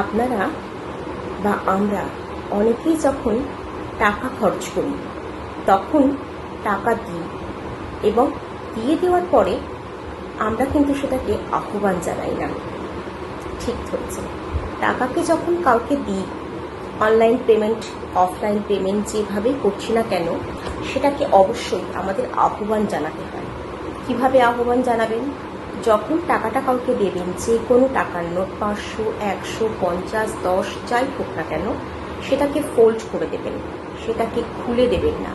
আপনারা বা আমরা অনেকেই যখন টাকা খরচ করি তখন টাকা দিই এবং দিয়ে দেওয়ার পরে আমরা কিন্তু সেটাকে আহ্বান জানাই না। ঠিক ধরেছে, টাকাকে যখন কাউকে দিই, অনলাইন পেমেন্ট অফলাইন পেমেন্ট যেভাবেই করছি না কেন, সেটাকে অবশ্যই আমাদের আহ্বান জানাতে হয়। কিভাবে আহ্বান জানাবেন? যখন টাকাটা কাউকে দেবেন, যে কোনো টাকার নোট 500, 100, 50, 10 যাই হোক না কেন, সেটাকে ফোল্ড করে দেবেন, সেটাকে খুলে দেবেন না।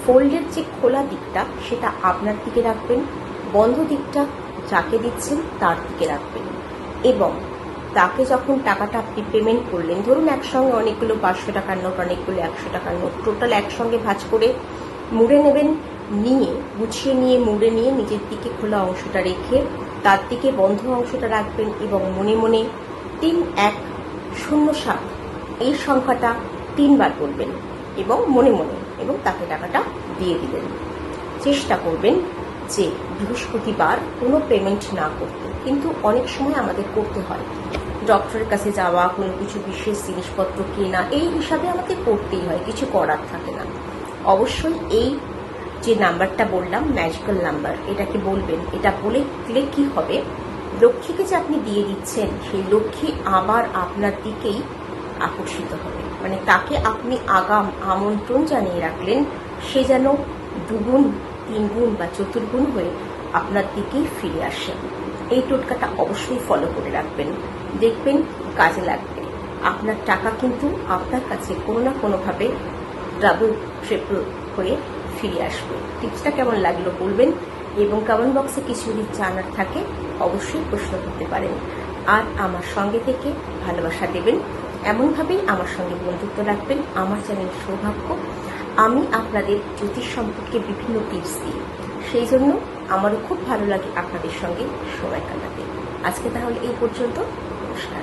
ফোল্ডের যে খোলা দিকটা সেটা আপনার দিকে রাখবেন, বন্ধ দিকটা যাকে দিচ্ছেন তার দিকে রাখবেন। এবং তাকে যখন টাকাটা আপনি পেমেন্ট করলেন, ধরুন একসঙ্গে অনেকগুলো 500 টাকার নোট, অনেকগুলো 100 টাকার নোট, টোটাল একসঙ্গে ভাঁজ করে মুড়ে নেবেন। নিয়ে গুছিয়ে নিয়ে মুড়ে নিয়ে নিজের দিকে খোলা অংশটা রেখে তার দিকে বন্ধ অংশটা রাখবেন এবং মনে মনে 3107 এই সংখ্যাটা 3 বার বলবেন এবং মনে মনে, এবং তাকে টাকাটা দিয়ে দিবেন। চেষ্টা করবেন যে বৃহস্পতিবার কোনো পেমেন্ট না করতে, কিন্তু অনেক সময় আমাদের করতে হয়। ডক্টরের কাছে যাওয়া, কোনো কিছু বিশেষ জিনিসপত্র কেনা, এই হিসাবে আমাদের করতেই হয়, কিছু করার থাকে না। অবশ্যই এই যে নাম্বারটা বললাম, ম্যাজিক্যাল নাম্বার, এটাকে বলবেন। এটা বলে দিলে কি হবে, লক্ষ্মীকে যে আপনি দিয়ে দিচ্ছেন সেই লক্ষ্মী আবার আপনার দিকেই আকর্ষিত হবে। মানে তাকে আপনি আগাম আমন্ত্রণ জানিয়ে রাখলেন, সে যেন 2 গুণ 3 গুণ বা 4 গুণ হয়ে আপনার দিকেই ফিরে আসে। এই টোটকাটা অবশ্যই ফলো করে রাখবেন, দেখবেন কাজে লাগবে। আপনার টাকা কিন্তু আপনার কাছে কোনো না কোনোভাবে ডাবল ট্রিপল হয়ে ফিরে আসবে। টিপসটা কেমন লাগলো বলবেন, এবং কমেন্ট বক্সে কিছু যদি জানার থাকে অবশ্যই প্রশ্ন করতে পারেন। আর আমার সঙ্গে থেকে ভালোবাসা দেবেন, এমনভাবেই আমার সঙ্গে বন্ধুত্ব রাখবেন। আমার চ্যানেল সৌভাগ্য, আমি আপনাদের জ্যোতিষ সম্পর্কে বিভিন্ন টিপস দিই, সেই জন্য আমারও খুব ভালো লাগে আপনাদের সঙ্গে সময় কাটাতে। আজকে তাহলে এই পর্যন্ত, নমস্কার।